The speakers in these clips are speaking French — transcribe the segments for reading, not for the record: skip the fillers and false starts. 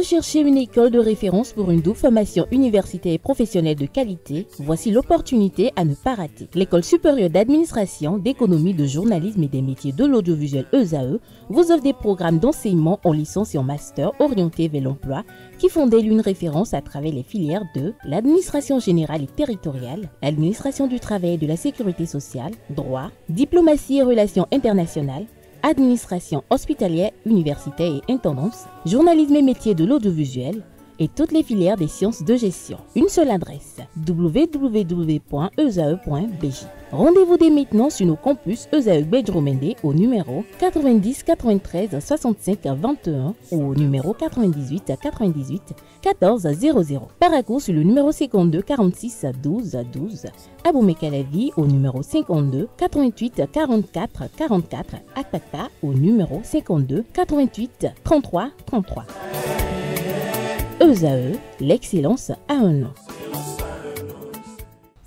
cherchez une école de référence pour une double formation universitaire et professionnelle de qualité? Voici l'opportunité à ne pas rater. L'École supérieure d'administration, d'économie, de journalisme et des métiers de l'audiovisuel ESAE vous offre des programmes d'enseignement en licence et en master orientés vers l'emploi qui font d'elle une référence à travers les filières de l'administration générale et territoriale, l'administration du travail et de la sécurité sociale, droit, diplomatie et relations internationales, administration hospitalière, universitaire et intendance, journalisme et métiers de l'audiovisuel et toutes les filières des sciences de gestion. Une seule adresse, www.esae.bj. Rendez-vous dès maintenant sur nos campus ESAE Bedjromende au numéro 90 93 65 21 ou au numéro 98 98 14 00. Paracourt sur le numéro 52 46 12 12. Aboumé-Calavi au numéro 52 88 44 44. Akpaka au numéro 52 88 33 33. ESAE, l'excellence a un nom.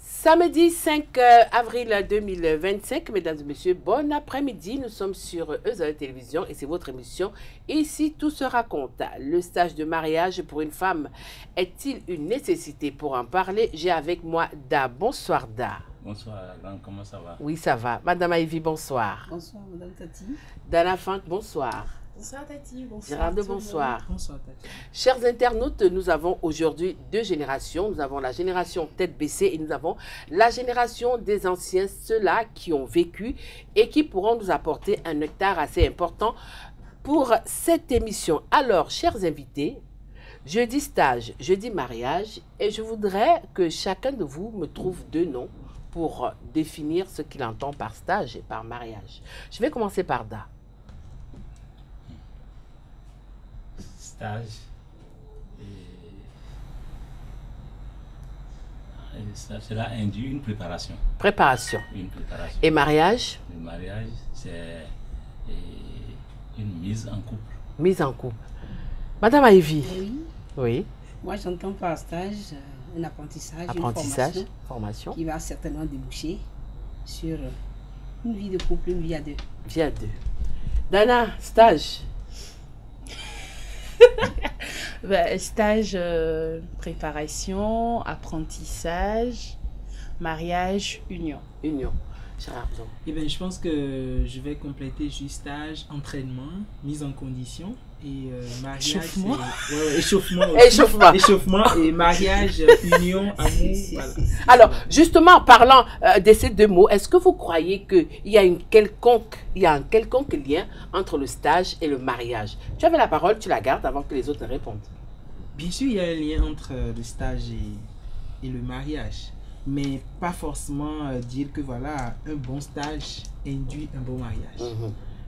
Samedi 5 avril 2025, mesdames et messieurs, bon après-midi. Nous sommes sur ESAE Télévision et c'est votre émission. Ici, tout se raconte. Le stage de mariage pour une femme est-il une nécessité? Pour en parler, j'ai avec moi Da. Bonsoir Da. Bonsoir, comment ça va? Oui, ça va. Madame Ivy, bonsoir. Bonsoir, Madame Tati. Dana Funk, bonsoir. Bonsoir, Tati. Bonsoir. Gérardo, bonsoir. Bonsoir, Tati. Chers internautes, nous avons aujourd'hui deux générations. Nous avons la génération tête baissée et nous avons la génération des anciens, ceux-là qui ont vécu et qui pourront nous apporter un nectar assez important pour cette émission. Alors, chers invités, je dis stage, je dis mariage et je voudrais que chacun de vous me trouve deux noms pour définir ce qu'il entend par stage et par mariage. Je vais commencer par Da. Stage. Cela induit une préparation. Préparation. Une préparation. Et mariage? Le mariage, c'est une mise en couple. Mise en couple. Madame Ivy. Oui. Oui. Moi, j'entends par stage un apprentissage, Apprentissage, une formation. qui va certainement déboucher sur une vie de couple, une vie à deux. Vie à deux. Dana, stage. Stage, préparation, apprentissage, mariage, union. Union. Gérardo. Eh bien, je pense que je vais compléter juste stage, entraînement, mise en condition et mariage. Échauffement. Échauffement. Échauffement. Échauffement et mariage, union, amour. Voilà. Alors, justement, en parlant de ces deux mots, est-ce que vous croyez qu'il y a un quelconque lien entre le stage et le mariage? Tu avais la parole, tu la gardes avant que les autres ne répondent. Bien sûr, il y a un lien entre le stage et le mariage. Mais pas forcément dire que voilà, un bon stage induit un bon mariage.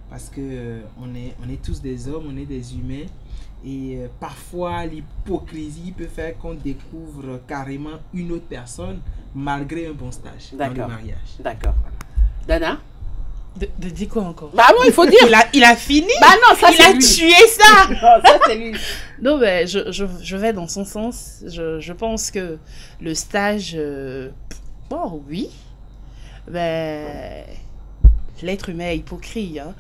Parce que on est tous des hommes, on est des humains. Et parfois, l'hypocrisie peut faire qu'on découvre carrément une autre personne malgré un bon stage dans le mariage. D'accord. Dana? De dire quoi encore? Bah non, il faut dire. Il a fini. Bah non, ça il a tué ça. Non, ça c'est lui. Non, mais je vais dans son sens. Je pense que le stage, bon, oui. Ben, l'être humain est hypocrite. Hein.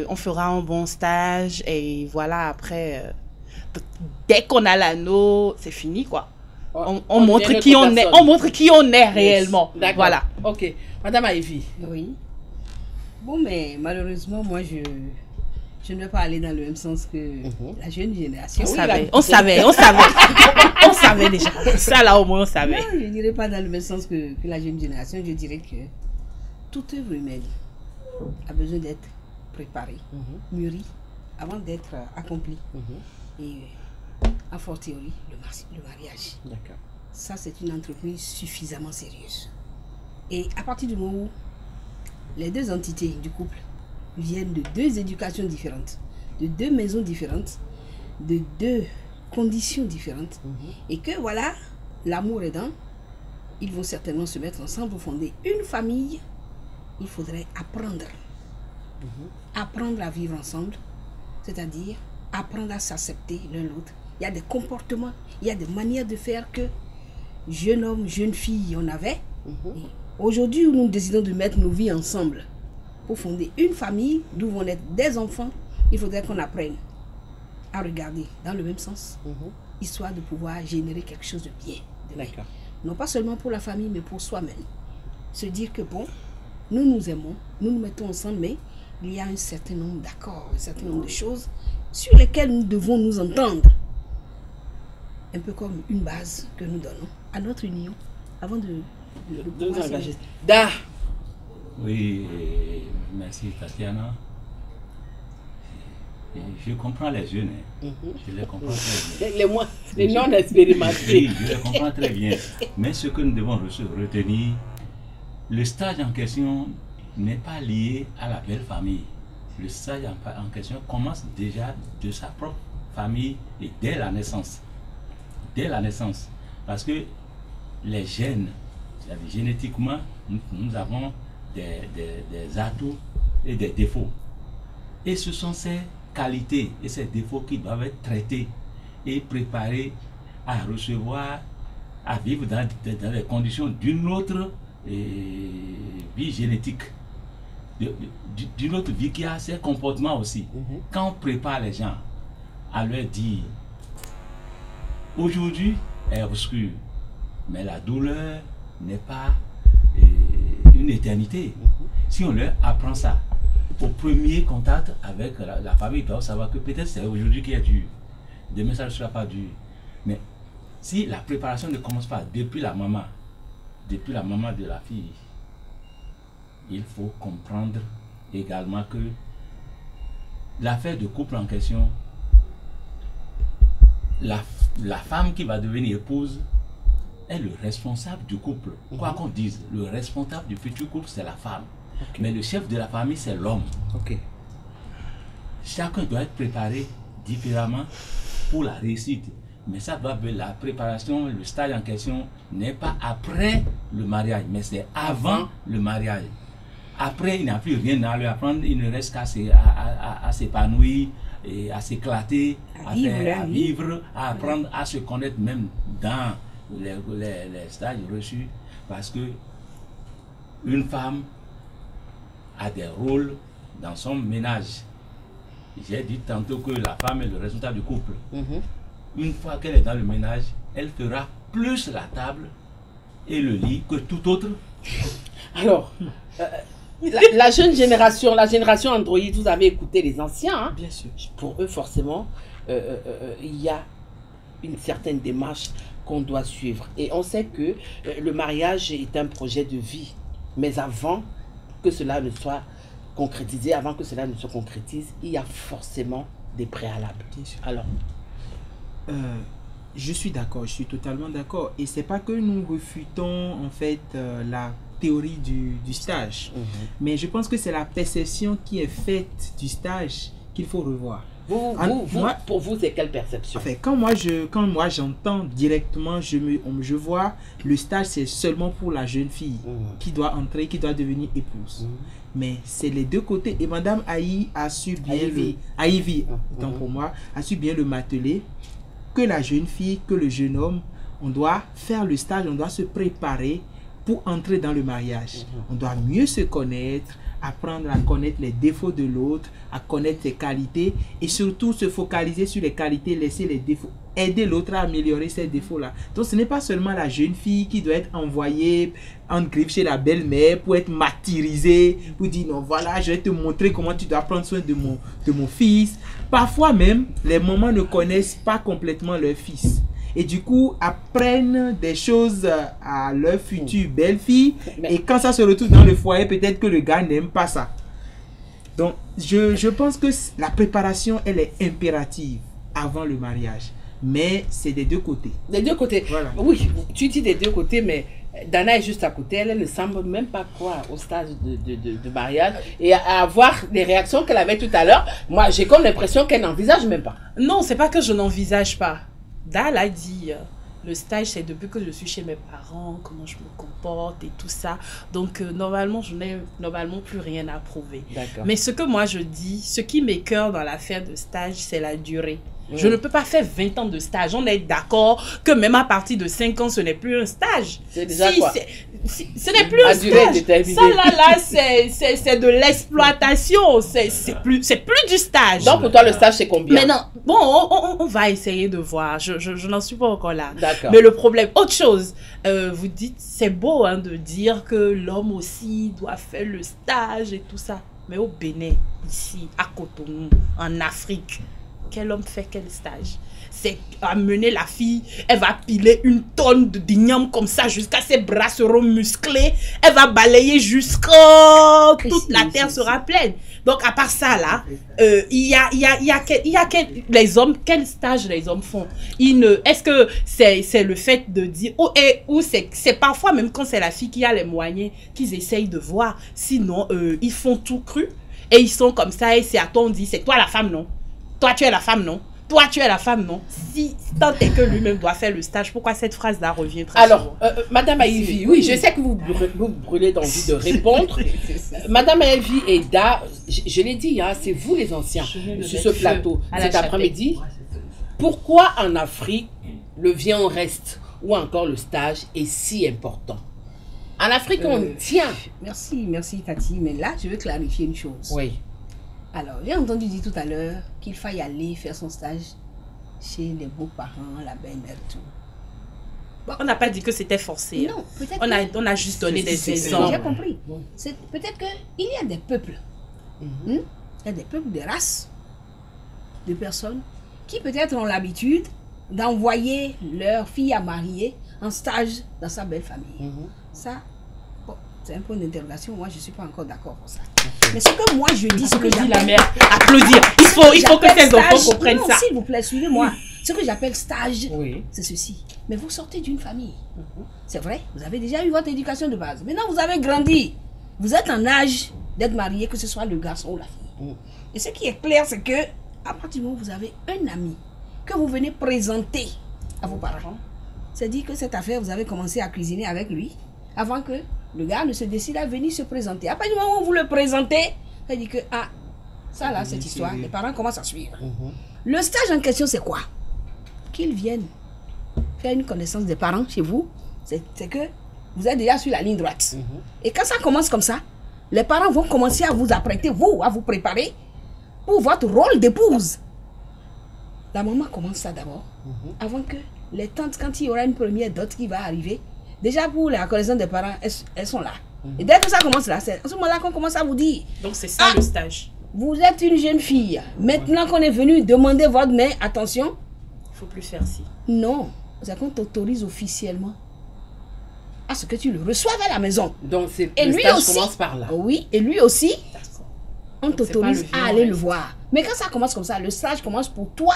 On fera un bon stage et voilà, après, dès qu'on a l'anneau, c'est fini, quoi. On montre qui on est. On montre qui on est réellement. D'accord. Voilà. Ok. Madame Ivy. Oui. Bon, mais malheureusement, moi, je ne vais pas aller dans le même sens que la jeune génération. On savait déjà. Ça, là, au moins, on savait. Non, je ne dirais pas dans le même sens que la jeune génération. Je dirais que toute œuvre humaine a besoin d'être préparée, mûrie, avant d'être accomplie. Et a fortiori, le mariage. D'accord. Ça, c'est une entreprise suffisamment sérieuse. Et à partir du moment où les deux entités du couple viennent de deux éducations différentes, de deux maisons différentes, de deux conditions différentes, et que voilà, l'amour est dans, ils vont certainement se mettre ensemble pour fonder une famille. Il faudrait apprendre. Apprendre à vivre ensemble, c'est-à-dire apprendre à s'accepter l'un l'autre. Il y a des comportements, il y a des manières de faire que jeune homme, jeune fille, on avait. Aujourd'hui, où nous décidons de mettre nos vies ensemble pour fonder une famille, d'où vont naître des enfants, il faudrait qu'on apprenne à regarder dans le même sens, histoire de pouvoir générer quelque chose de bien. D'accord. Non pas seulement pour la famille, mais pour soi-même. Se dire que bon, nous nous aimons, nous nous mettons ensemble, mais il y a un certain nombre d'accords, un certain nombre de choses sur lesquelles nous devons nous entendre. Un peu comme une base que nous donnons à notre union avant de nous engager. Da. Oui, merci Tatiana. Je comprends les jeunes, je les comprends très bien. Les non-expérimentés. Oui, je les comprends très bien. Mais ce que nous devons retenir, le stage en question n'est pas lié à la belle famille. Le stage en question commence déjà de sa propre famille et dès la naissance. Dès la naissance. Parce que les gènes, c'est-à-dire génétiquement, nous avons des atouts et des défauts. Et ce sont ces qualités et ces défauts qui doivent être traités et préparés à recevoir, à vivre dans les conditions d'une autre vie génétique, d'une autre vie qui a ses comportements aussi. Quand on prépare les gens à leur dire aujourd'hui est obscur, mais la douleur n'est pas une éternité. Si on leur apprend ça, au premier contact avec la famille, ils doivent savoir que peut-être c'est aujourd'hui qui est dur, demain ça ne sera pas dur. Mais si la préparation ne commence pas depuis la maman de la fille, il faut comprendre également que l'affaire de couple en question, la femme qui va devenir épouse est le responsable du couple. Quoi qu'on dise, le responsable du futur couple, c'est la femme. Mais le chef de la famille, c'est l'homme. Chacun doit être préparé différemment pour la réussite. Mais ça doit être la préparation, le stage en question n'est pas après le mariage, mais c'est avant le mariage. Après, il n'y a plus rien à lui apprendre, il ne reste qu'à s'épanouir, et à s'éclater, à vivre, à apprendre à se connaître même dans les stages reçus. Parce que une femme a des rôles dans son ménage. J'ai dit tantôt que la femme est le responsable du couple. Une fois qu'elle est dans le ménage, elle fera plus la table et le lit que tout autre. Alors, la jeune génération, la génération Android, vous avez écouté les anciens. Hein? Bien sûr. Pour eux, forcément, il y a une certaine démarche qu'on doit suivre. Et on sait que le mariage est un projet de vie. Mais avant que cela ne soit concrétisé, avant que cela ne se concrétise, il y a forcément des préalables. Bien sûr. Alors, je suis d'accord, je suis totalement d'accord. Et c'est pas que nous refutons en fait la théorie du stage, mais je pense que c'est la perception qui est faite du stage qu'il faut revoir. Pour vous, c'est quelle perception? Enfin, quand moi j'entends directement, je vois le stage, c'est seulement pour la jeune fille qui doit entrer, qui doit devenir épouse. Mais c'est les deux côtés. Et Madame Aïe a su bien tant pour moi, a su bien le marteler, que la jeune fille, que le jeune homme, on doit faire le stage, on doit se préparer pour entrer dans le mariage. On doit mieux se connaître, apprendre à connaître les défauts de l'autre, à connaître ses qualités et surtout se focaliser sur les qualités, laisser les défauts, aider l'autre à améliorer ces défauts-là. Donc ce n'est pas seulement la jeune fille qui doit être envoyée en griffe chez la belle-mère pour être martyrisée, pour dire non voilà, je vais te montrer comment tu dois prendre soin de mon fils. Parfois même, les mamans ne connaissent pas complètement leur fils. Et du coup, apprennent des choses à leur future belle-fille. Et quand ça se retrouve dans le foyer, peut-être que le gars n'aime pas ça. Donc, je pense que la préparation, elle est impérative avant le mariage. Mais c'est des deux côtés. Des deux côtés. Voilà. Oui, tu dis des deux côtés, mais Dana est juste à côté. Elle ne semble même pas croire au stage de mariage. Et à voir les réactions qu'elle avait tout à l'heure, moi, j'ai comme l'impression qu'elle n'envisage même pas. Non, c'est pas que je n'envisage pas. Dal a dit, le stage c'est depuis que je suis chez mes parents, comment je me comporte et tout ça. Donc normalement, je n'ai plus rien à prouver. Mais ce que moi je dis, ce qui m'écoeure dans l'affaire de stage, c'est la durée. Je ne peux pas faire 20 ans de stage. On est d'accord que même à partir de 5 ans, ce n'est plus un stage. C'est déjà quoi? ce n'est plus un stage. Ça là, c'est de l'exploitation. C'est plus du stage. Donc pour toi, le stage, c'est combien? Mais non, bon, on va essayer de voir. Je n'en suis pas encore là. D'accord. Mais le problème, autre chose, vous dites, c'est beau hein, de dire que l'homme aussi doit faire le stage et tout ça. Mais au Bénin, ici, à Cotonou, en Afrique, quel homme fait quel stage? C'est amener la fille, elle va piler une tonne de d'igname comme ça jusqu'à ses bras seront musclés, elle va balayer jusqu'à toute la terre sera pleine. Donc à part ça là, il y a les hommes, quel stage les hommes font? Est-ce que c'est le fait de dire ou c'est parfois même quand c'est la fille qui a les moyens qu'ils essayent de voir, sinon ils font tout cru et ils sont comme ça et c'est à toi on dit c'est toi la femme non? Toi tu es la femme non? Toi, tu es la femme, non? Si tant est que lui-même doit faire le stage, pourquoi cette phrase-là revient très souvent? Madame Ivy, oui, je sais que vous brûlez d'envie de répondre. Madame Ivy et Da, je l'ai dit, hein, c'est vous les anciens sur ce plateau cet après-midi. Pourquoi en Afrique, le viens on reste ou encore le stage est si important? En Afrique, on tient. Merci Tati, mais là, je veux clarifier une chose. Oui. Alors, j'ai entendu dire tout à l'heure qu'il faille aller faire son stage chez les beaux-parents, la belle-mère, tout. Bon, on n'a pas dit que c'était forcé. Non, peut-être on a juste donné des exemples. J'ai compris. Peut-être qu'il y a des peuples, il y a des peuples, des races, de personnes qui peut-être ont l'habitude d'envoyer leur fille à marier en stage dans sa belle famille. Ça, c'est un point d'interrogation. Moi, je ne suis pas encore d'accord pour ça. Mais ce que moi, je dis, ce que j'appelle... la mère, applaudir. Il faut que ces enfants comprennent ça. S'il vous plaît, suivez-moi. Ce que j'appelle stage, c'est ceci. Mais vous sortez d'une famille. C'est vrai, vous avez déjà eu votre éducation de base. Maintenant, vous avez grandi. Vous êtes en âge d'être marié, que ce soit le garçon ou la fille. Et ce qui est clair, c'est que à partir du moment où vous avez un ami que vous venez présenter à vos parents, c'est dit que cette affaire, vous avez commencé à cuisiner avec lui avant que le gars ne se décide à venir se présenter. À partir du moment où vous le présentez, ça dit que, ça là, cette histoire, les parents commencent à suivre. Le stage en question, c'est quoi? Qu'ils viennent faire une connaissance des parents chez vous, c'est que vous êtes déjà sur la ligne droite. Et quand ça commence comme ça, les parents vont commencer à vous apprêter, à vous préparer pour votre rôle d'épouse. La maman commence ça d'abord, avant que les tantes, quand il y aura une première dot qui va arriver, déjà pour la connaissance des parents, elles sont là. Et dès que ça commence là, c'est à ce moment-là qu'on commence à vous dire. Donc c'est ça le stage. Vous êtes une jeune fille. Maintenant qu'on est venu demander votre main, attention. Il ne faut plus faire ci. Non, c'est qu'on t'autorise officiellement à ce que tu le reçoives à la maison. Donc le stage commence par là. Oui, et lui aussi, on t'autorise à aller le voir. Mais quand ça commence comme ça, le stage commence pour toi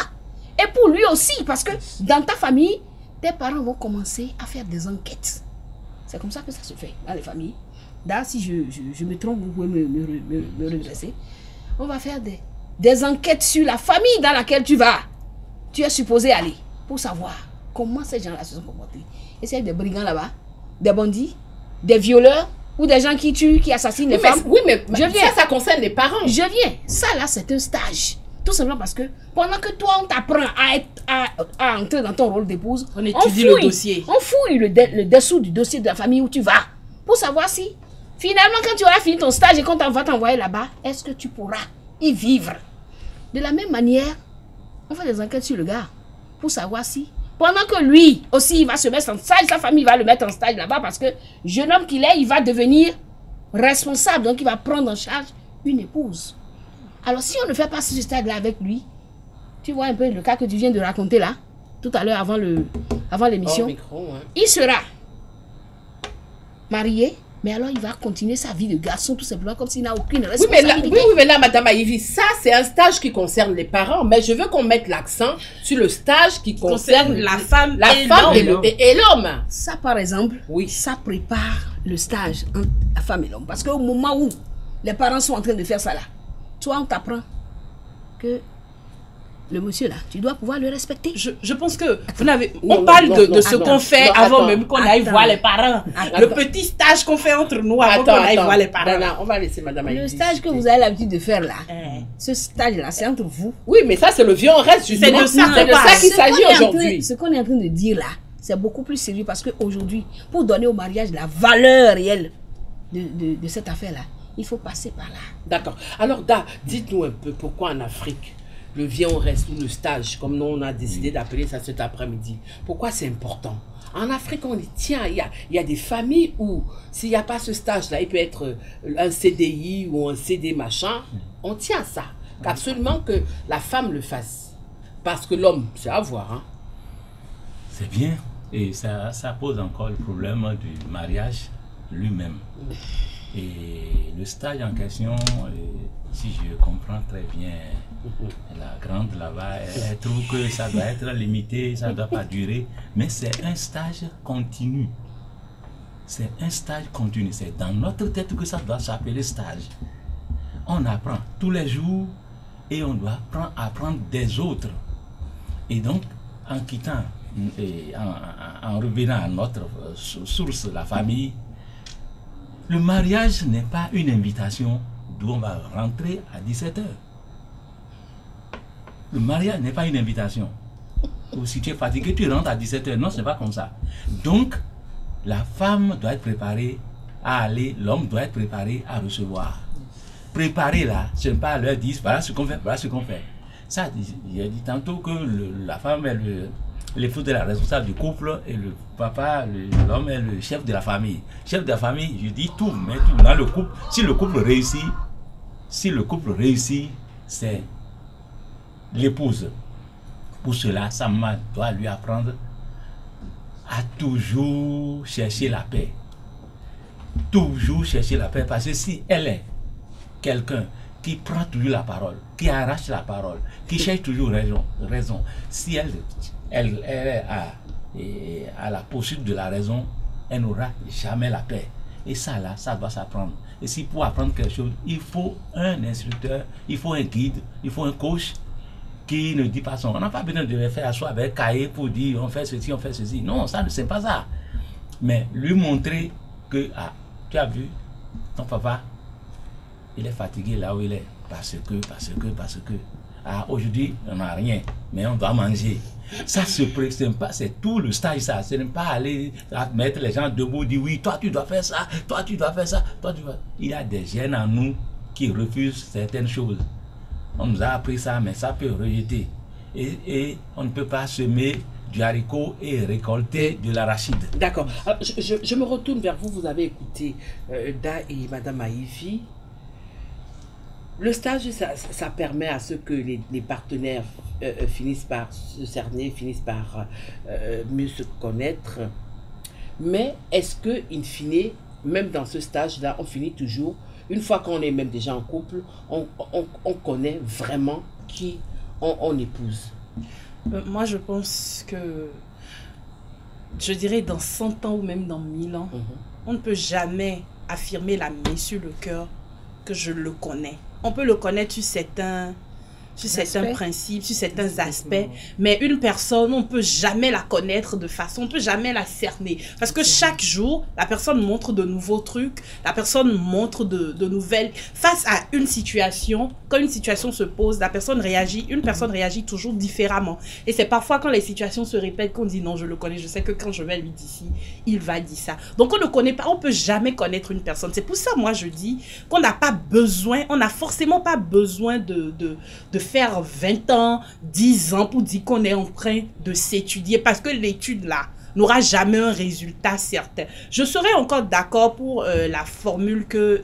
et pour lui aussi. Parce que dans ta famille, tes parents vont commencer à faire des enquêtes. C'est comme ça que ça se fait dans les familles. Là, si je me trompe, vous pouvez me redresser. On va faire des enquêtes sur la famille dans laquelle tu es supposé aller pour savoir comment ces gens-là se sont comportés. Et c'est des brigands là-bas, des bandits, des violeurs ou des gens qui tuent, qui assassinent les femmes. Oui, mais ça concerne les parents. Je viens. Ça là, c'est un stage. Tout simplement parce que pendant que toi, on t'apprend à entrer dans ton rôle d'épouse, on étudie le dossier. On fouille le dessous du dossier de la famille où tu vas pour savoir si, finalement, quand tu auras fini ton stage et qu'on va t'envoyer là-bas, est-ce que tu pourras y vivre? De la même manière, on fait des enquêtes sur le gars pour savoir si, pendant que lui aussi, il va se mettre en stage, sa famille va le mettre en stage là-bas parce que, jeune homme qu'il est, il va devenir responsable, donc il va prendre en charge une épouse. Alors, si on ne fait pas ce stade-là avec lui, tu vois un peu le cas que tu viens de raconter là, tout à l'heure avant l'émission, il sera marié, mais alors il va continuer sa vie de garçon tout simplement comme s'il n'a aucune responsabilité. Oui, mais là, Madame Ivy, ça c'est un stage qui concerne les parents, mais je veux qu'on mette l'accent sur le stage qui concerne la femme et l'homme. Ça, par exemple, ça prépare le stage entre la femme et l'homme. Parce qu'au moment où les parents sont en train de faire ça là, toi, on t'apprend que le monsieur là, tu dois pouvoir le respecter. Je pense que vous n'avez... On parle de ce qu'on fait avant même qu'on aille voir les parents. Le petit stage qu'on fait entre nous avant qu'on aille voir les parents. Non, on va laisser Madame Aïe. Le stage que vous avez l'habitude de faire là, ce stage là, c'est entre vous. Oui, mais ça c'est le vieux, on reste justement. C'est de ça qu'il s'agit aujourd'hui. Ce qu'on est en train de dire là, c'est beaucoup plus sérieux parce qu'aujourd'hui, pour donner au mariage la valeur réelle de cette affaire-là, il faut passer par là. D'accord. Alors, dites-nous un peu pourquoi en Afrique, le viens on reste ou le stage, comme nous on a décidé d'appeler ça cet après-midi, pourquoi c'est important? En Afrique, on dit, tiens, il y a des familles où, s'il n'y a pas ce stage-là, il peut être un CDI ou un CD machin, on tient à ça. Absolument que la femme le fasse. Parce que l'homme, c'est à voir. Hein. C'est bien. Et ça pose encore le problème du mariage lui-même. Et le stage en question, si je comprends très bien, la grande là-bas, elle trouve que ça doit être limité, ça ne doit pas durer. Mais c'est un stage continu. C'est un stage continu. C'est dans notre tête que ça doit s'appeler stage. On apprend tous les jours et on doit apprendre des autres. Et donc, en quittant et en revenant à notre source, la famille, le mariage n'est pas une invitation d'où on va rentrer à 17h. Le mariage n'est pas une invitation. Ou si tu es fatigué, tu rentres à 17h. Non, ce n'est pas comme ça. Donc, la femme doit être préparée à aller, l'homme doit être préparé à recevoir. Préparer là, ce n'est pas leur dire, voilà ce qu'on fait, voilà ce qu'on fait. Ça, j'ai dit tantôt que la femme est l'épouse de la responsable du couple et le papa, l'homme est le chef de la famille. Chef de la famille, je dis tout, mais tout dans le couple. Si le couple réussit, c'est l'épouse. Pour cela, sa maman doit lui apprendre à toujours chercher la paix. Toujours chercher la paix, parce que si elle est quelqu'un qui prend toujours la parole, qui arrache la parole, qui cherche toujours raison, si elle est à la poursuite de la raison, elle n'aura jamais la paix. Et ça là, ça doit s'apprendre. Et si pour apprendre quelque chose, il faut un instructeur, il faut un guide, il faut un coach qui ne dit pas son. On n'a pas besoin de le faire asseoir avec cahier pour dire on fait ceci, on fait ceci. Non, ça ne c'est pas ça. Mais lui montrer que tu as vu, ton papa, il est fatigué là où il est. Parce que. Aujourd'hui, on n'a rien, mais on doit manger. Ça se presse pas, c'est tout le stage ça. Ce n'est pas aller mettre les gens debout, dire oui, toi tu dois faire ça, toi tu dois faire ça, toi tu dois. Il y a des gènes en nous qui refusent certaines choses. On nous a appris ça, mais ça peut rejeter. Et on ne peut pas semer du haricot et récolter de l'arachide. D'accord. Je me retourne vers vous. Vous avez écouté Da et Madame Aïvi. Le stage, ça permet à ce que les partenaires finissent par se cerner, finissent par mieux se connaître. Mais est-ce que, in fine, même dans ce stage-là, on finit toujours, une fois qu'on est même déjà en couple, on connaît vraiment qui on épouse? Moi, je pense que, je dirais dans 100 ans ou même dans 1000 ans, on ne peut jamais affirmer la main sur le cœur que je le connais. On peut le connaître sur certains principes, sur certains aspects, mais une personne, on ne peut jamais la connaître de façon, on ne peut jamais la cerner. Parce que chaque jour, la personne montre de nouveaux trucs, la personne montre de nouvelles. Face à une situation, quand une situation se pose, une personne réagit toujours différemment. Et c'est parfois quand les situations se répètent qu'on dit non, je le connais, je sais que quand je vais lui dire ci, il va dire ça. Donc on ne connaît pas, on ne peut jamais connaître une personne. C'est pour ça, moi, je dis qu'on n'a pas besoin, on n'a forcément pas besoin de faire 20 ans, 10 ans pour dire qu'on est en train de s'étudier parce que l'étude là n'aura jamais un résultat certain. Je serais encore d'accord pour la formule que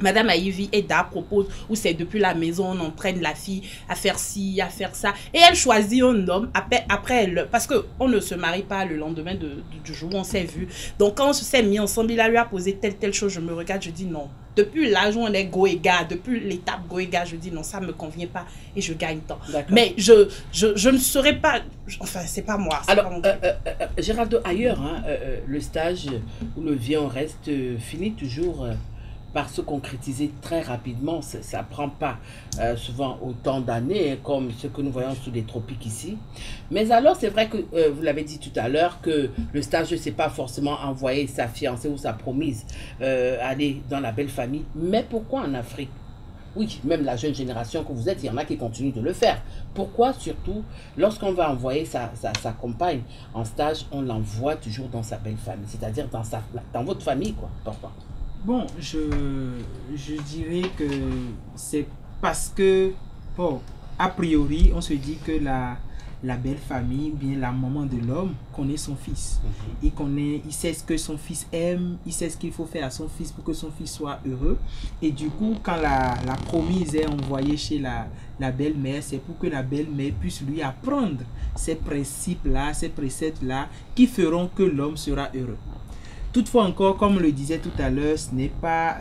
Madame Aïvi et Da propose où c'est depuis la maison on entraîne la fille à faire ci, à faire ça et elle choisit un homme après elle, parce que on ne se marie pas le lendemain du jour où on s'est vu. Donc quand on s'est mis ensemble, il lui a posé telle chose, je me regarde, je dis non. Depuis l'âge où on est goéga, depuis l'étape goéga, je dis non, ça me convient pas et je gagne temps. Mais je ne serais pas, enfin c'est pas moi. Alors Géraldo, ailleurs, hein, le stage où le viens on reste finit toujours par se concrétiser très rapidement. Ça ne prend pas souvent autant d'années comme ce que nous voyons sous les tropiques ici. Mais alors, c'est vrai que vous l'avez dit tout à l'heure que le stage, c'est pas forcément envoyer sa fiancée ou sa promise aller dans la belle famille. Mais pourquoi en Afrique? Oui, même la jeune génération que vous êtes, il y en a qui continuent de le faire. Pourquoi, surtout, lorsqu'on va envoyer sa compagne en stage, on l'envoie toujours dans sa belle famille, c'est-à-dire dans votre famille, quoi. Pourquoi? Bon, je dirais que c'est parce que, bon, a priori, on se dit que la belle famille, bien la maman de l'homme, connaît son fils. Il sait ce que son fils aime, il sait ce qu'il faut faire à son fils pour que son fils soit heureux. Et du coup, quand la promise est envoyée chez la belle-mère, c'est pour que la belle-mère puisse lui apprendre ces principes-là, ces préceptes-là, qui feront que l'homme sera heureux. Toutefois encore, comme le disait tout à l'heure, ce n'est pas,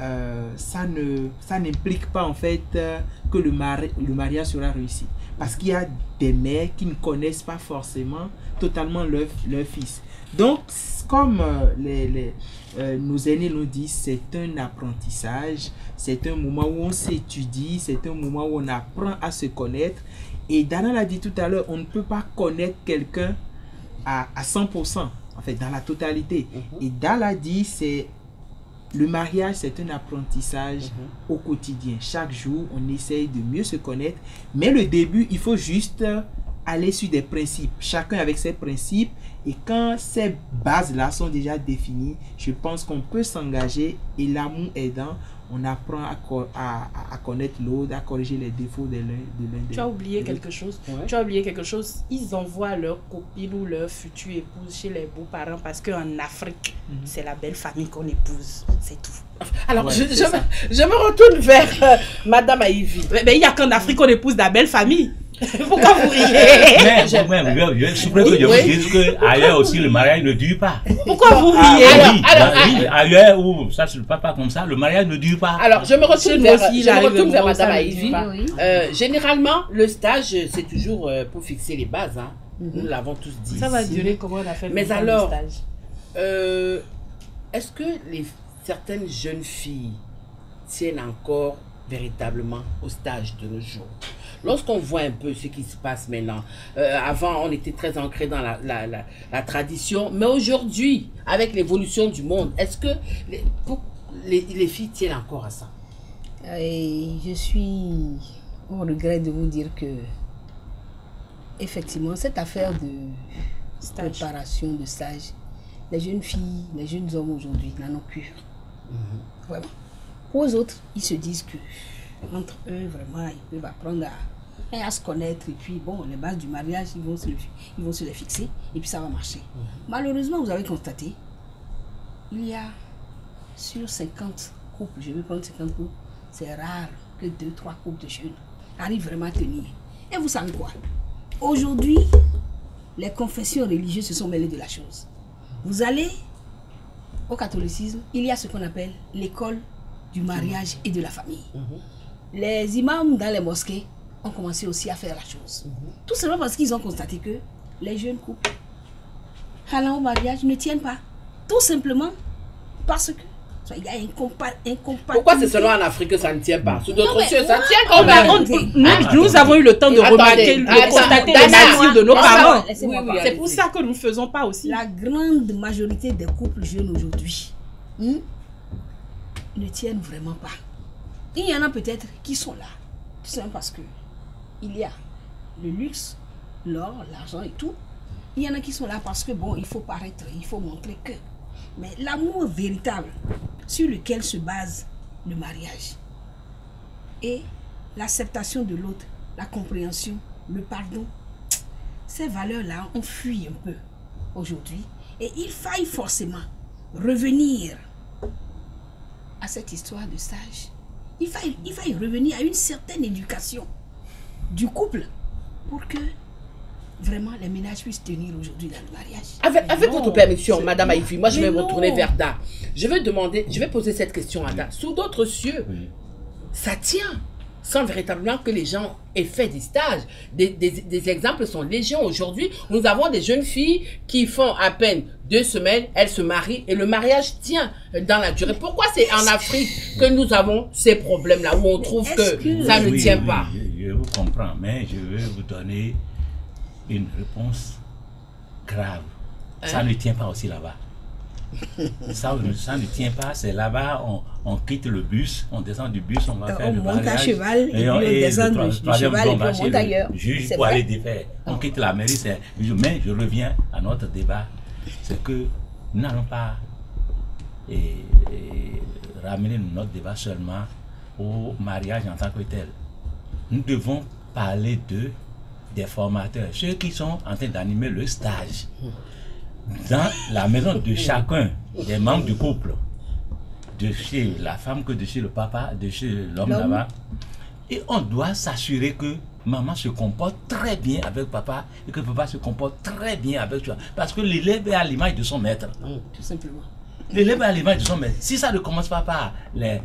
ça n'implique pas en fait que le mariage sera réussi. Parce qu'il y a des mères qui ne connaissent pas forcément totalement leur fils. Donc, comme nos aînés l'ont dit, c'est un apprentissage, c'est un moment où on s'étudie, c'est un moment où on apprend à se connaître. Et Dana l'a dit tout à l'heure, on ne peut pas connaître quelqu'un à 100%. En fait, dans la totalité. Et Dala dit, le mariage, c'est un apprentissage au quotidien. Chaque jour, on essaye de mieux se connaître. Mais le début, il faut juste aller sur des principes. Chacun avec ses principes. Et quand ces bases-là sont déjà définies, je pense qu'on peut s'engager. Et l'amour aidant, on apprend à connaître l'autre, à corriger les défauts de l'un. Tu as oublié quelque chose. Ouais. Tu as oublié quelque chose. Ils envoient leur copine ou leur future épouse chez les beaux-parents parce qu'en Afrique, c'est la belle famille qu'on épouse. C'est tout. Alors, Ouais, je c'est me retourne vers Madame Aïvi. Mais il n'y a qu'en Afrique qu'on épouse la belle famille. Pourquoi vous riez? Mais je souhaiterais que je vous dise qu'ailleurs aussi le mariage ne dure pas. Pourquoi vous Ah, riez? oui, ailleurs où ça se passe pas comme ça, le mariage ne dure pas. Alors, je me retourne vers Madame ça Aïvi. Oui. Généralement, le stage, c'est toujours pour fixer les bases. Hein. Nous l'avons tous dit. Ça va ici. durer comment on a fait Mais le alors, stage? est-ce que certaines jeunes filles tiennent encore véritablement au stage de nos jours? Lorsqu'on voit un peu ce qui se passe maintenant, avant on était très ancré dans la tradition, mais aujourd'hui, avec l'évolution du monde, est-ce que les filles tiennent encore à ça? Et je suis au regret de vous dire que, effectivement, cette affaire de préparation, de stage, les jeunes filles, les jeunes hommes aujourd'hui n'en ont plus. Vraiment. Pour eux autres, ils se disent que entre eux, vraiment, ils peuvent apprendre à se connaître. Et puis, bon, les bases du mariage, ils vont se les fixer. Et puis, ça va marcher. Malheureusement, vous avez constaté, il y a sur 50 couples, je vais prendre 50 couples, c'est rare que 2-3 couples de jeunes arrivent vraiment à tenir. Et vous savez quoi? Aujourd'hui, les confessions religieuses se sont mêlées de la chose. Vous allez au catholicisme, il y a ce qu'on appelle l'école du mariage et de la famille. Les imams dans les mosquées ont commencé aussi à faire la chose. Tout simplement parce qu'ils ont constaté que les jeunes couples allant au mariage ne tiennent pas. Tout simplement parce que il y a incompatibilité. Pourquoi c'est seulement en Afrique que ça ne tient pas? Sous d'autres cieux, ça tient Oh, quand même. nous avons eu le temps de remarquer, de constater les nature de nos parents. Laissez-moi C'est pour ça que nous ne faisons pas aussi. La grande majorité des couples jeunes aujourd'hui ne tiennent vraiment pas. Il y en a peut-être qui sont là, tout simplement parce que il y a le luxe, l'or, l'argent et tout. Il y en a qui sont là parce que bon, il faut paraître, il faut montrer que. Mais l'amour véritable sur lequel se base le mariage et l'acceptation de l'autre, la compréhension, le pardon, ces valeurs-là ont fui un peu aujourd'hui et il faille forcément revenir à cette histoire de stage. Il faille revenir à une certaine éducation du couple pour que vraiment les ménages puissent tenir aujourd'hui dans le mariage. Avec votre permission, Madame Aïvi, moi je vais Mais retourner non. vers Da. Je vais poser cette question à Da. Sous d'autres cieux, ça tient sans véritablement que les gens aient fait des stages. Des exemples sont légion. Aujourd'hui, nous avons des jeunes filles qui font à peine 2 semaines, elles se marient et le mariage tient dans la durée. Pourquoi c'est en Afrique que nous avons ces problèmes-là où on trouve que ça ne tient pas? Je vous comprends, mais je vais vous donner une réponse grave. Ça ne tient pas aussi là-bas. Ça ne tient pas, c'est là-bas, on quitte le bus, on descend du bus, on va faire le monte à mariage. cheval, et puis on descend du cheval, et puis on monte ailleurs. Juge C'est pour vrai. aller défaire. On quitte la mairie, mais je reviens à notre débat, c'est que nous n'allons pas ramener notre débat seulement au mariage en tant que tel. Nous devons parler des formateurs, ceux qui sont en train d'animer le stage dans la maison de chacun des membres du couple, de chez la femme que de chez le papa, de chez l'homme là-bas. Et on doit s'assurer que maman se comporte très bien avec papa et que papa se comporte très bien avec toi. Parce que l'élève est à l'image de son maître. Tout simplement. L'élève est à l'image de son maître. Si ça ne commence pas par les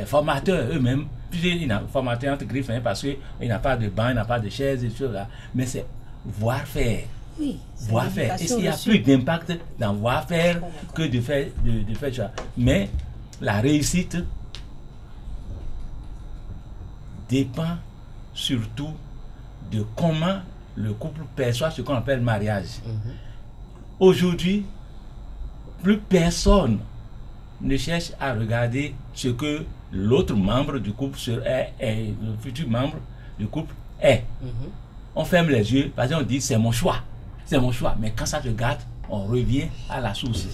formateurs eux-mêmes, il y a formateur entre griffes, hein, parce qu'il n'a pas de banc, il n'a pas de chaise et tout là. Mais c'est voir faire. Oui, Voir faire. Et il y a plus d'impact dans voir faire que de faire ça. Mais la réussite dépend surtout de comment le couple perçoit ce qu'on appelle mariage. Aujourd'hui, plus personne ne cherche à regarder ce que l'autre membre du couple est, le futur membre du couple est. On ferme les yeux, parce qu'on dit c'est mon choix. C'est mon choix. Mais quand ça se gâte, on revient à la source.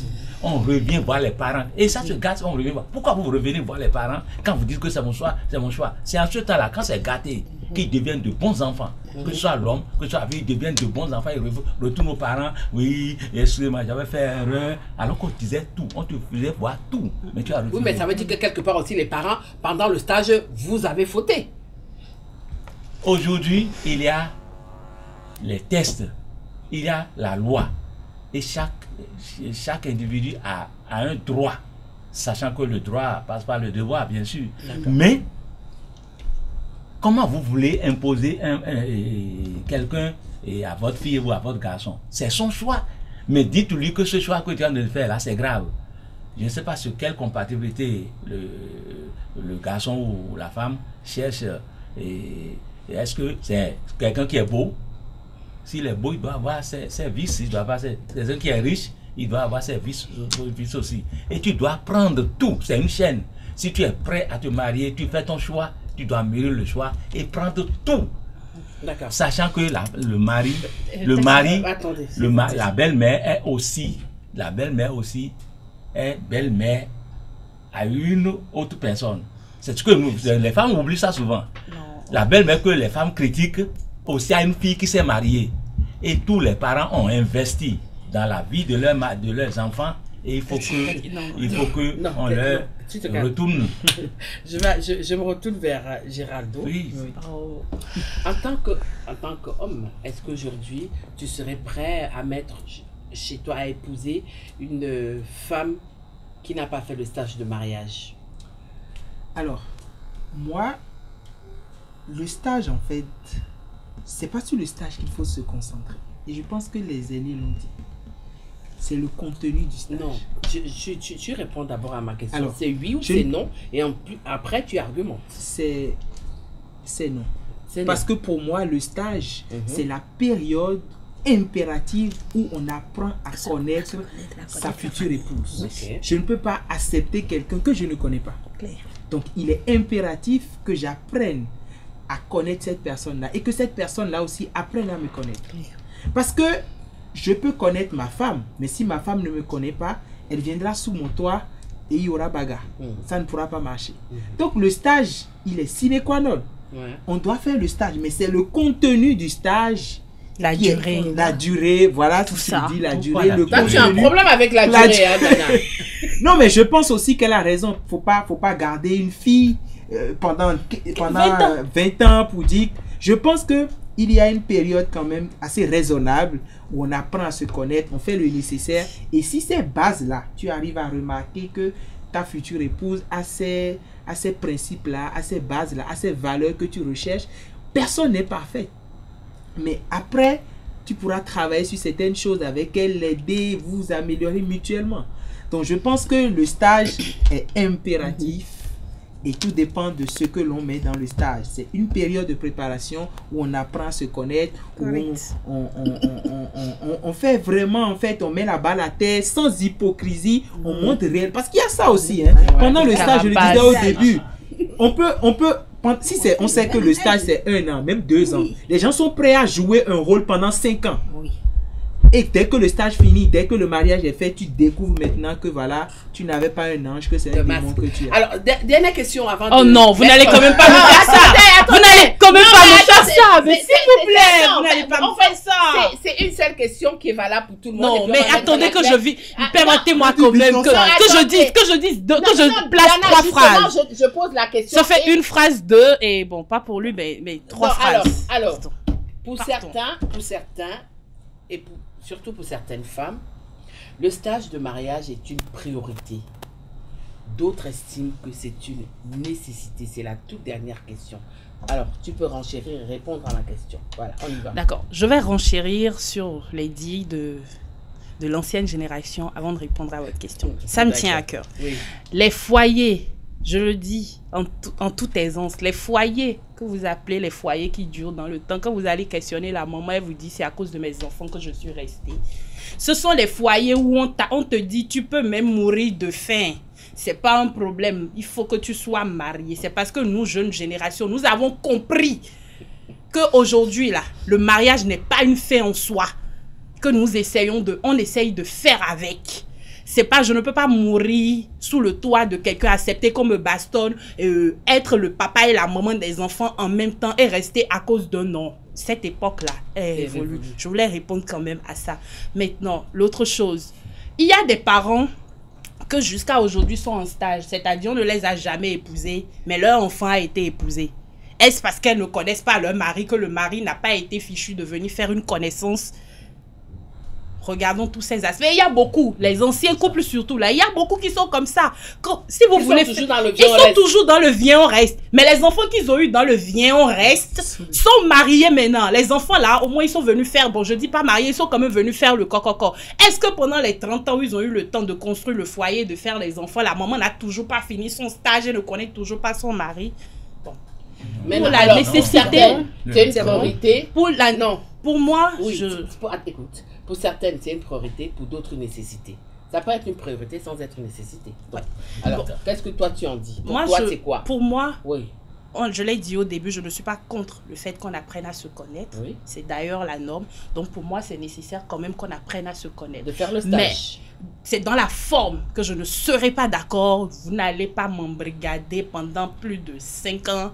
On revient voir les parents. Et ça se gâte, on revient voir. Pourquoi vous revenez voir les parents quand vous dites que c'est mon choix? C'est mon choix. C'est en ce temps-là, quand c'est gâté, qu'ils deviennent de bons enfants. Que ce soit l'homme, que ce soit la fille, ils deviennent de bons enfants. Ils retournent aux parents. Oui, excusez-moi, j'avais fait erreur. Alors qu'on disait tout. On te faisait voir tout. Mais tu as refusé. Oui, mais ça veut dire que quelque part aussi, les parents, pendant le stage, vous avez fauté. Aujourd'hui, il y a les tests. Il y a la loi. Et chaque individu a un droit, sachant que le droit passe par le devoir, bien sûr. Mais, comment vous voulez imposer quelqu'un à votre fille ou à votre garçon? C'est son choix. Mais dites-lui que ce choix que tu viens de faire là, c'est grave. Je ne sais pas sur quelle compatibilité le garçon ou la femme cherche. Est-ce que c'est quelqu'un qui est beau? S'il est beau, il doit avoir ses vices. Il doit avoir quelqu'un qui est riche, il doit avoir ses vices aussi. Et tu dois prendre tout. C'est une chaîne. Si tu es prêt à te marier, tu fais ton choix, tu dois mûrir le choix et prendre tout. D'accord. Sachant que la belle-mère est aussi, est belle-mère à une autre personne. C'est ce que les femmes oublient ça souvent. Non. La belle-mère que les femmes critiquent aussi à une fille qui s'est mariée. Et tous les parents ont investi dans la vie de leurs enfants. Et il faut qu'on leur retourne. Je me retourne vers Géraldo. Oui. Oh. En tant qu'homme, est-ce qu'aujourd'hui, tu serais prêt à mettre chez toi, à épouser une femme qui n'a pas fait le stage de mariage? Alors, moi, le stage, en fait, c'est pas sur le stage qu'il faut se concentrer. Et je pense que les aînés l'ont dit. C'est le contenu du stage. Non, tu réponds d'abord à ma question. Alors, c'est oui ou c'est non? Et après, tu argumentes. C'est non. C'est Parce non. que pour moi, le stage, c'est la période impérative où on apprend à connaître sa future épouse. Ok. Je ne peux pas accepter quelqu'un que je ne connais pas. Claire. Donc, il est impératif que j'apprenne à connaître cette personne-là et que cette personne-là aussi apprenne à me connaître. Parce que je peux connaître ma femme, mais si ma femme ne me connaît pas, elle viendra sous mon toit et il y aura bagarre. Ça ne pourra pas marcher. Donc, le stage, il est sine qua non. Ouais. On doit faire le stage, mais c'est le contenu du stage. La qui est- durée. La durée, voilà tout ce ça. qu'il dit, la Pourquoi durée, la le durée? Toi, tu as un contenu. problème avec la La durée, hein, Dana. Non, mais je pense aussi qu'elle a raison. Faut pas garder une fille pendant 20 ans pour dire. Je pense que il y a une période quand même assez raisonnable où on apprend à se connaître, on fait le nécessaire. Et si ces bases-là, tu arrives à remarquer que ta future épouse a ces principes-là, a ces bases-là, a ces valeurs que tu recherches, personne n'est parfait. Mais après, tu pourras travailler sur certaines choses avec elle, l'aider, vous améliorer mutuellement. Donc, je pense que le stage est impératif Et tout dépend de ce que l'on met dans le stage. C'est une période de préparation où on apprend à se connaître, où on fait vraiment, en fait, on met la balle à terre sans hypocrisie, on montre réel. Parce qu'il y a ça aussi. Hein. Pendant le stage, je le disais au début, on peut si on sait que le stage c'est 1 an, même 2 ans, les gens sont prêts à jouer un rôle pendant 5 ans. Oui. Et dès que le stage finit, dès que le mariage est fait, tu découvres maintenant que voilà, tu n'avais pas un ange, que c'est un démon que tu as. Alors, dernière question avant Oh non, vous n'allez quand même pas me faire ça. Vous n'allez quand même pas me faire ça. Mais s'il vous plaît, vous n'allez pas me faire ça. C'est une seule question qui est valable pour tout le monde. Non, mais attendez que je vis. Permettez-moi quand même que je place 3 phrases. Je pose la question. Ça fait une phrase, 2 et bon, pas pour lui, mais 3 phrases. Alors, pour certains, et surtout pour certaines femmes, le stage de mariage est une priorité. D'autres estiment que c'est une nécessité. C'est la toute dernière question. Alors, tu peux renchérir et répondre à ma question. Voilà, on y va. D'accord. Je vais renchérir sur les dits de l'ancienne génération avant de répondre à votre question. Ça me tient à cœur. Oui. Les foyers, je le dis en toute aisance, les foyers que vous appelez les foyers qui durent dans le temps, quand vous allez questionner la maman, elle vous dit c'est à cause de mes enfants que je suis restée. Ce sont les foyers où on te dit tu peux même mourir de faim. C'est pas un problème. Il faut que tu sois marié. C'est parce que nous, jeunes générations, nous avons compris qu'aujourd'hui, là, le mariage n'est pas une fin en soi. Que nous on essaye de faire avec. C'est pas, je ne peux pas mourir sous le toit de quelqu'un, accepter qu'on me bastonne, être le papa et la maman des enfants en même temps et rester à cause d'un nom. Cette époque-là est révolue. Je voulais répondre quand même à ça. Maintenant, l'autre chose. Il y a des parents que jusqu'à aujourd'hui sont en stage, c'est-à-dire on ne les a jamais épousés, mais leur enfant a été épousé. Est-ce parce qu'elles ne connaissent pas leur mari que le mari n'a pas été fichu de venir faire une connaissance? Regardons tous ces aspects. Il y a beaucoup, les anciens couples surtout, là, il y a beaucoup qui sont comme ça. Si vous voulez, ils sont toujours dans le viens on reste. Mais les enfants qu'ils ont eu dans le viens on reste sont mariés maintenant. Les enfants là, au moins ils sont venus faire, bon je dis pas mariés, ils sont quand même venus faire le coco. Est-ce que pendant les 30 ans où ils ont eu le temps de construire le foyer, de faire les enfants, la maman n'a toujours pas fini son stage et ne connaît toujours pas son mari? Bon. Mais pour non, la alors, nécessité, c'est une priorité. Pour moi, oui, écoute, pour certaines c'est une priorité, pour d'autres une nécessité. Ça peut être une priorité sans être une nécessité. Donc, alors, qu'est-ce que toi tu en dis? Pour toi, c'est quoi? Pour moi, oui. Je l'ai dit au début, je ne suis pas contre le fait qu'on apprenne à se connaître. Oui. C'est d'ailleurs la norme. Donc pour moi, c'est nécessaire quand même qu'on apprenne à se connaître. De faire le stage. Mais c'est dans la forme que je ne serai pas d'accord. Vous n'allez pas m'embrigader pendant plus de 5 ans.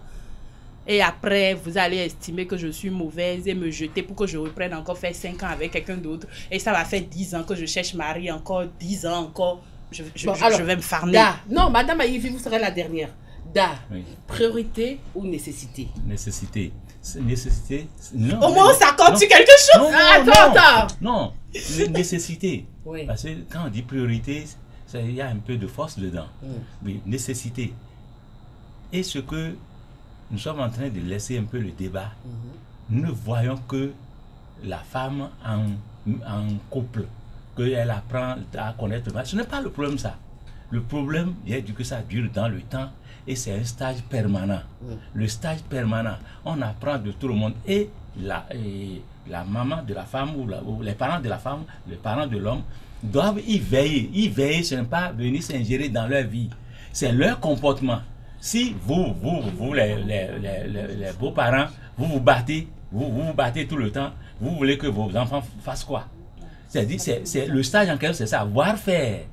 Et après, vous allez estimer que je suis mauvaise et me jeter pour que je reprenne encore faire 5 ans avec quelqu'un d'autre. Et ça va faire 10 ans que je cherche mari, encore 10 ans encore. Je vais me farmer. Non, Madame Aïvi, vous serez la dernière. Oui. Priorité ou nécessité? Nécessité. Nécessité. Non. Au moins, ça continue quelque chose. Attends. Non, nécessité. Oui. Parce que quand on dit priorité, il y a un peu de force dedans. Oui, nécessité. Et ce que nous sommes en train de laisser un peu le débat, nous ne voyons que la femme en couple, qu'elle apprend à connaître le mari. Ce n'est pas le problème, ça. Le problème, il y a que ça dure dans le temps et c'est un stage permanent. Le stage permanent, on apprend de tout le monde et la maman de la femme ou les parents de la femme, les parents de l'homme doivent y veiller. Y veiller, ce n'est pas venir s'ingérer dans leur vie. C'est leur comportement. Si vous les beaux-parents, vous battez tout le temps, vous voulez que vos enfants fassent quoi? C'est le stage en quelque sorte, c'est ça, voir faire.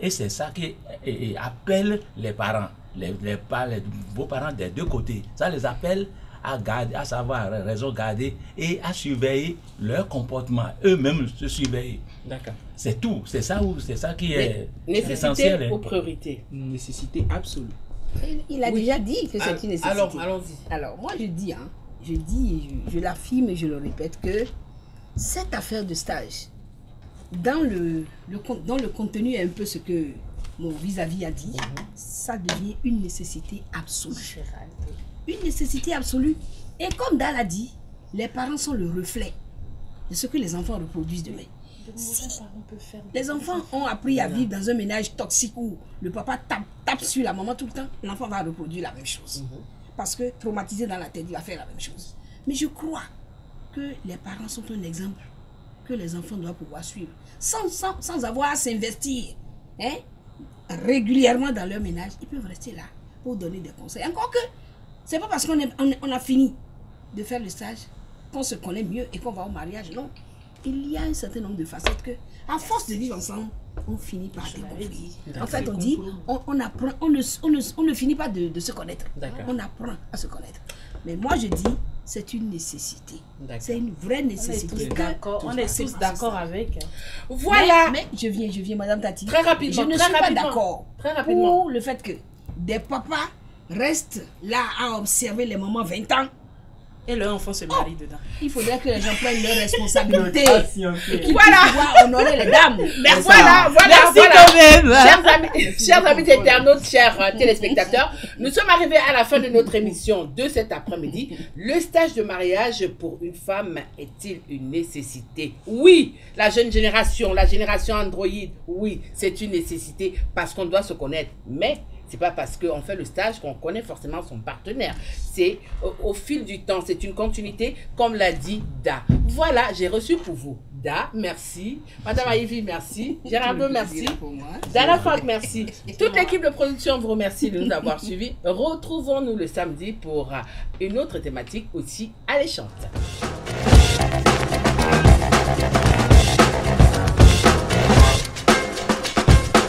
Et c'est ça qui appelle les parents, les beaux-parents des deux côtés. Ça les appelle à garder, à savoir raison garder et à surveiller leur comportement, eux-mêmes se surveiller. D'accord. C'est tout, c'est ça qui est nécessité essentiel. Ou priorité? Une nécessité absolue. Il a déjà dit que c'est une nécessité. Alors, allons-y. Alors, moi je dis, je l'affirme et je le répète que cette affaire de stage, dans le contenu un peu ce que mon vis-à-vis a dit, ça devient une nécessité absolue. Une nécessité absolue. Et comme Dal a dit, les parents sont le reflet de ce que les enfants reproduisent demain. Les enfants ont appris à vivre dans un ménage toxique où le papa tape sur la maman tout le temps. L'enfant va reproduire la même chose. Parce que traumatisé dans la tête, il va faire la même chose. Mais je crois que les parents sont un exemple que les enfants doivent pouvoir suivre. Sans avoir à s'investir régulièrement dans leur ménage. Ils peuvent rester là pour donner des conseils. Encore que, c'est pas parce qu'on a fini de faire le stage qu'on se connaît mieux et qu'on va au mariage. Non. Il y a un certain nombre de facettes que, à force de vivre ensemble, on finit par découvrir. En fait, on dit, on apprend, on ne finit pas de se connaître. On apprend à se connaître. Mais moi, je dis, c'est une nécessité. C'est une vraie nécessité. On est tous d'accord avec. Voilà. Mais je viens, Madame Tati. Très rapidement. Je ne suis pas d'accord pour le fait que des papas restent là à observer les mamans 20 ans. Et leur enfant se marie dedans. Il faudrait que les gens prennent leurs responsabilités. Voilà. Pouvoir honorer les dames. Merci. Voilà. Chers amis internautes, chers téléspectateurs, nous sommes arrivés à la fin de notre émission de cet après-midi. Le stage de mariage pour une femme est-il une nécessité? Oui, la jeune génération, la génération Android, oui, c'est une nécessité parce qu'on doit se connaître. Mais c'est pas parce qu'on fait le stage qu'on connaît forcément son partenaire. C'est au fil du temps, c'est une continuité, comme l'a dit Da. Voilà, j'ai reçu pour vous. Da, merci. Madame Aïvi, merci. Gérardo, merci. Dana Fag, merci. Toute l'équipe de production vous remercie de nous avoir suivis. Retrouvons-nous le samedi pour une autre thématique aussi alléchante.